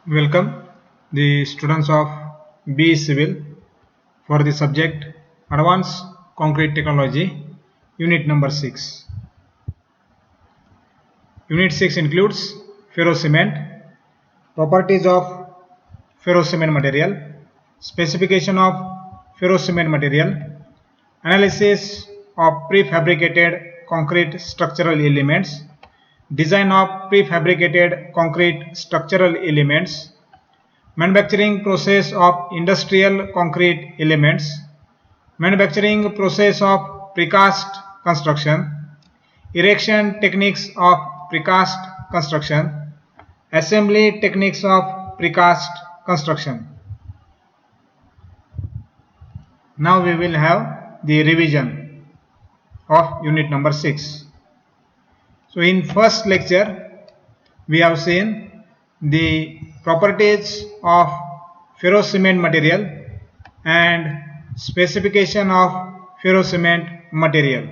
Welcome the students of BE Civil for the subject Advanced Concrete Technology, Unit number 6. Unit 6 includes ferrocement, properties of ferrocement material, specification of ferrocement material, analysis of prefabricated concrete structural elements, design of prefabricated concrete structural elements, manufacturing process of industrial concrete elements, manufacturing process of precast construction, erection techniques of precast construction, assembly techniques of precast construction. Now we will have the revision of unit number 6. So in first lecture we have seen the properties of ferrocement material and specification of ferrocement material.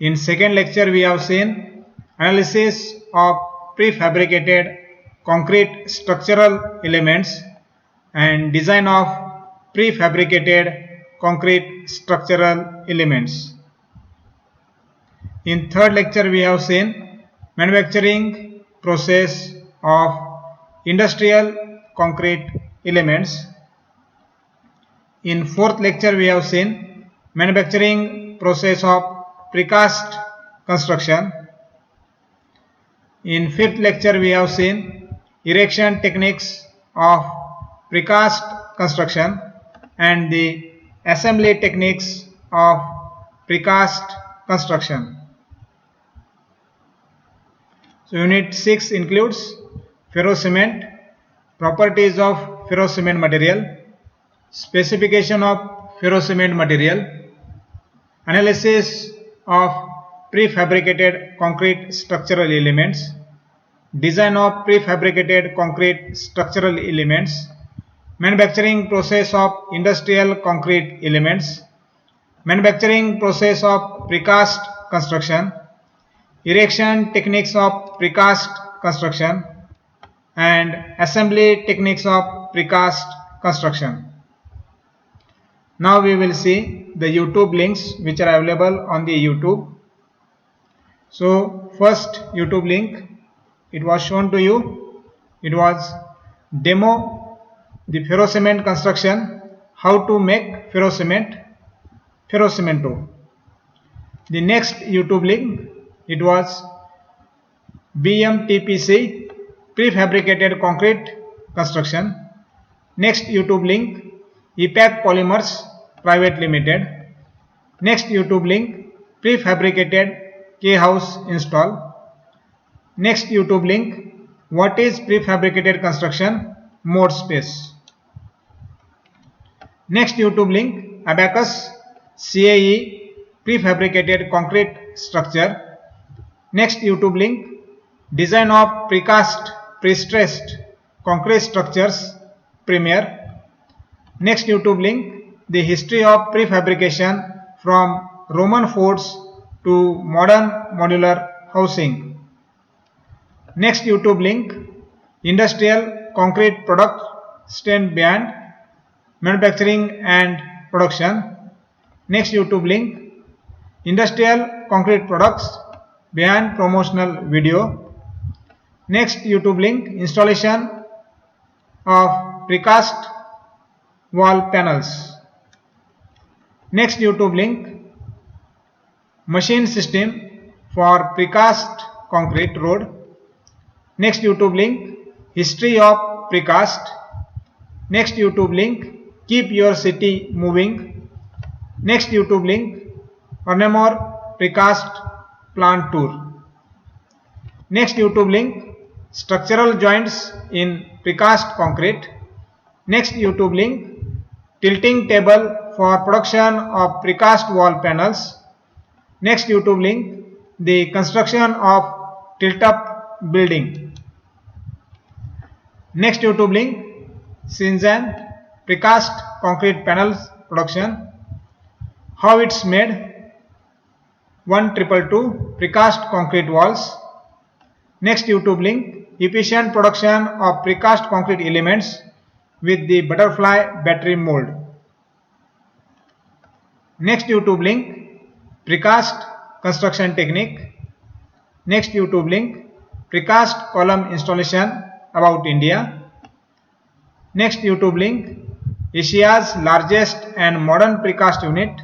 In second lecture we have seen analysis of prefabricated concrete structural elements and design of prefabricated concrete structural elements. In third lecture we have seen manufacturing process of industrial concrete elements. In fourth lecture we have seen manufacturing process of precast construction. In fifth lecture we have seen erection techniques of precast construction and the assembly techniques of precast construction. So unit 6 includes ferrocement, properties of ferrocement material, specification of ferrocement material, analysis of prefabricated concrete structural elements, design of prefabricated concrete structural elements, manufacturing process of industrial concrete elements, manufacturing process of precast construction, erection techniques of precast construction and assembly techniques of precast construction. Now we will see the YouTube links which are available on the YouTube. So first YouTube link, it was shown to you, it was demo the ferrocement construction, how to make ferrocement 2. The next YouTube link, it was BMTPC prefabricated concrete construction. Next YouTube link, EPAC Polymers Private Limited. Next YouTube link, prefabricated K-house install. Next YouTube link, what is prefabricated construction? Mode space. Next YouTube link, Abacus CAE prefabricated concrete structure. Next YouTube link, design of precast pre-stressed concrete structures Premier. Next YouTube link, the history of prefabrication from Roman forts to modern modular housing. Next YouTube link, industrial concrete product stand behind manufacturing and production. Next YouTube link, industrial concrete products behind promotional video. Next YouTube link, installation of precast wall panels. Next YouTube link, machine system for precast concrete road. Next YouTube link, history of precast. Next YouTube link, keep your city moving. Next YouTube link, Arnamore precast plant tour. Next YouTube link, structural joints in precast concrete. Next YouTube link, tilting table for production of precast wall panels. Next YouTube link, the construction of tilt-up building. Next YouTube link, Shenzhen precast concrete panels production, how it's made. 1222 precast concrete walls. Next YouTube link, efficient production of precast concrete elements with the butterfly battery mold. Next YouTube link, precast construction technique. Next YouTube link, precast column installation about India. Next YouTube link, Asia's largest and modern precast unit,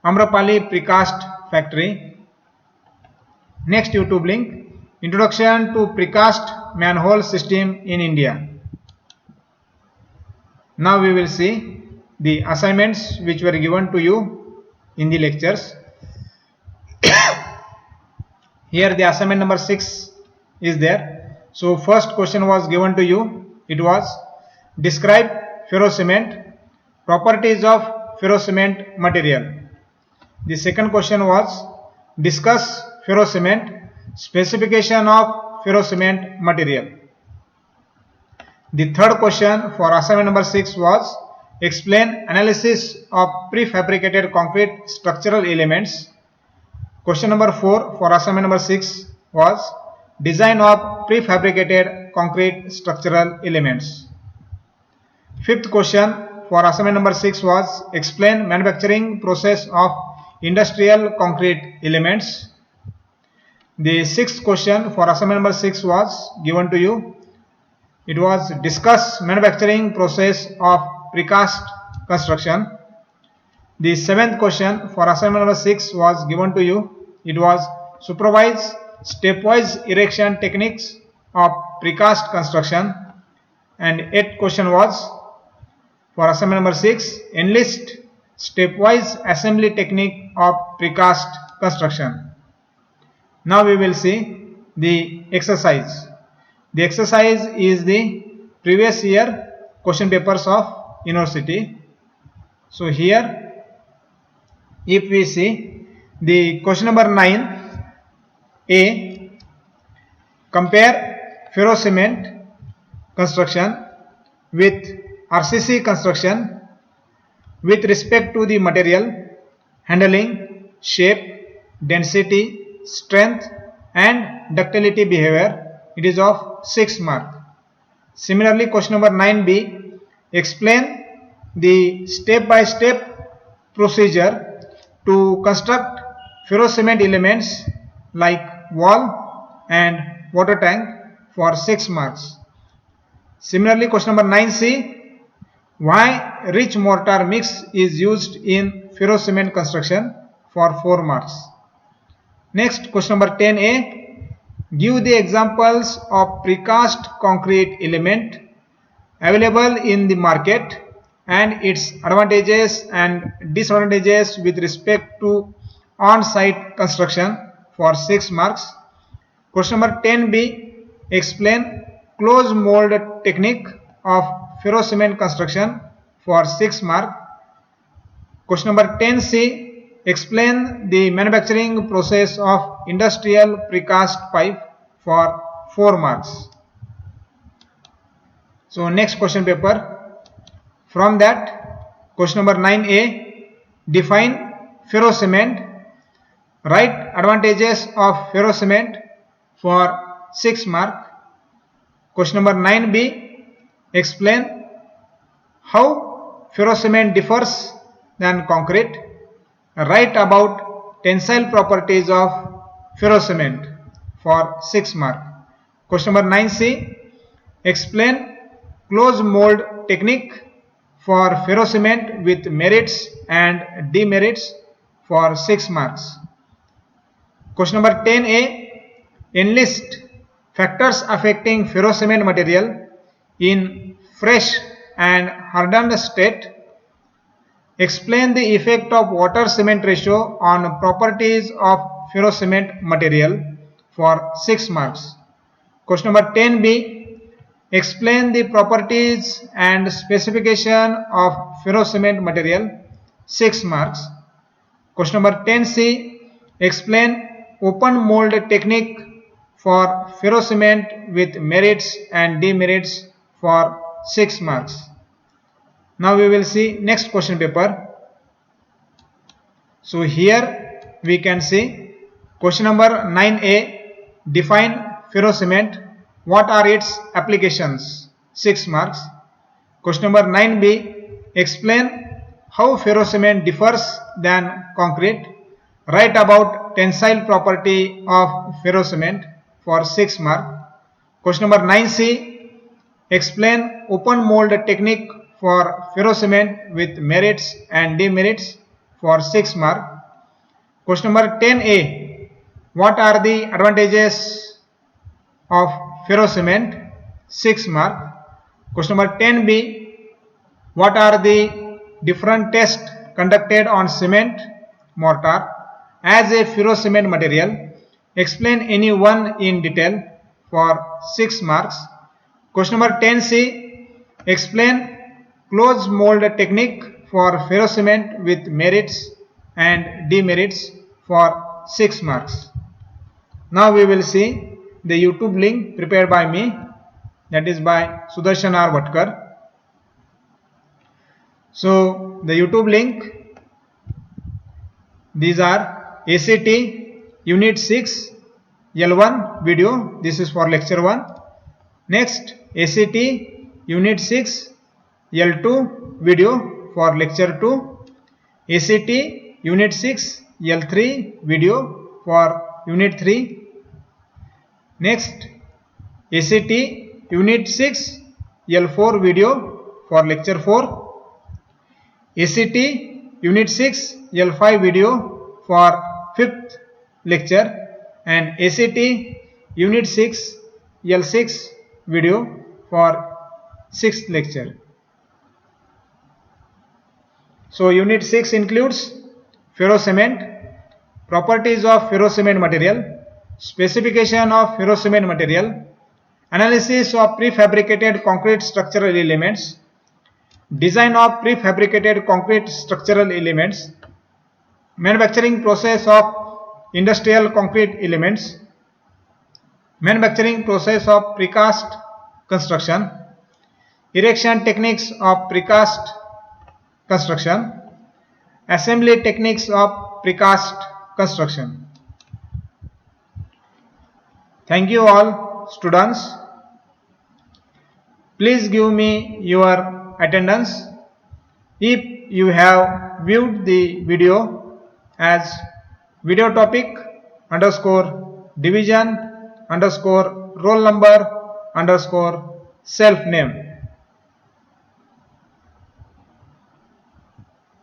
Amrapali Precast Factory. Next YouTube link, introduction to precast manhole system in India. Now we will see the assignments which were given to you in the lectures. Here the assignment number 6 is there. So first question was given to you. It was describe ferrocement, properties of ferrocement material. The second question was discuss ferrocement, specification of ferrocement material. The third question for assignment number 6 was explain analysis of prefabricated concrete structural elements. Question number 4 for assignment number 6 was design of prefabricated concrete structural elements. Fifth question for assignment number 6 was explain manufacturing process of industrial concrete elements. The sixth question for assignment number 6 was given to you. It was discuss manufacturing process of precast construction. The seventh question for assignment number 6 was given to you. It was supervise stepwise erection techniques of precast construction. And eighth question was for assignment number 6 enlist stepwise assembly technique of precast construction. Now we will see the exercise. The exercise is the previous year question papers of university. So here if we see the question number 9a, compare ferrocement construction with RCC construction with respect to the material, handling, shape, density, strength and ductility behavior. It is of 6 mark. Similarly, question number 9b, explain the step-by-step procedure to construct ferrocement elements like wall and water tank for 6 marks. Similarly, question number 9c, why rich mortar mix is used in ferrocement construction for 4 marks. Next, question number 10a, give the examples of precast concrete element available in the market and its advantages and disadvantages with respect to on-site construction for 6 marks. Question number 10b, explain closed mold technique of ferrocement construction for 6 mark. Question number 10c, explain the manufacturing process of industrial precast pipe for 4 marks. So next question paper, from that question number 9a, define ferrocement, write advantages of ferrocement for 6 mark. Question number 9b, explain how ferrocement differs than concrete. Write about tensile properties of ferrocement for 6 mark. Question number 9c, explain closed mold technique for ferrocement with merits and demerits for 6 marks. Question number 10a, enlist factors affecting ferrocement material in fresh and hardened state. Explain the effect of water cement ratio on properties of ferrocement material for 6 marks. Question number 10b, explain the properties and specification of ferrocement material, 6 marks. Question number 10c, explain open mold technique for ferrocement with merits and demerits for 6 marks. Now we will see next question paper. So here we can see question number 9a, define ferro cement? What are its applications? 6 marks. Question number 9b. Explain how ferro cement differs than concrete. Write about tensile property of ferro cement for 6 marks. Question number 9c. Explain open mold technique for ferro cement with merits and demerits for 6 marks. Question number 10a. What are the advantages of ferro cement? 6 marks. Question number 10b. What are the different tests conducted on cement mortar as a ferro cement material? Explain any one in detail for 6 marks. Question number 10c. Explain closed mold technique for ferro cement with merits and demerits for 6 marks. Now we will see the YouTube link prepared by me, that is by Sudarshan R. Bhatkar. So the YouTube link, these are ACT Unit 6 L1 video, this is for lecture 1. Next ACT Unit 6 L2 video for lecture 2. ACT Unit 6 L3 video for Unit 3. Next ACT Unit 6 L4 video for lecture 4. ACT Unit 6 L5 video for 5th lecture, and ACT Unit 6 L6 video for 6th lecture. So Unit 6 includes ferro cement, properties of ferro cement material, specification of ferro cement material, analysis of prefabricated concrete structural elements, design of prefabricated concrete structural elements, manufacturing process of industrial concrete elements, manufacturing process of precast construction, erection techniques of precast construction, assembly techniques of precast construction. Thank you all students. Please give me your attendance if you have viewed the video as video topic underscore division underscore roll number underscore self name.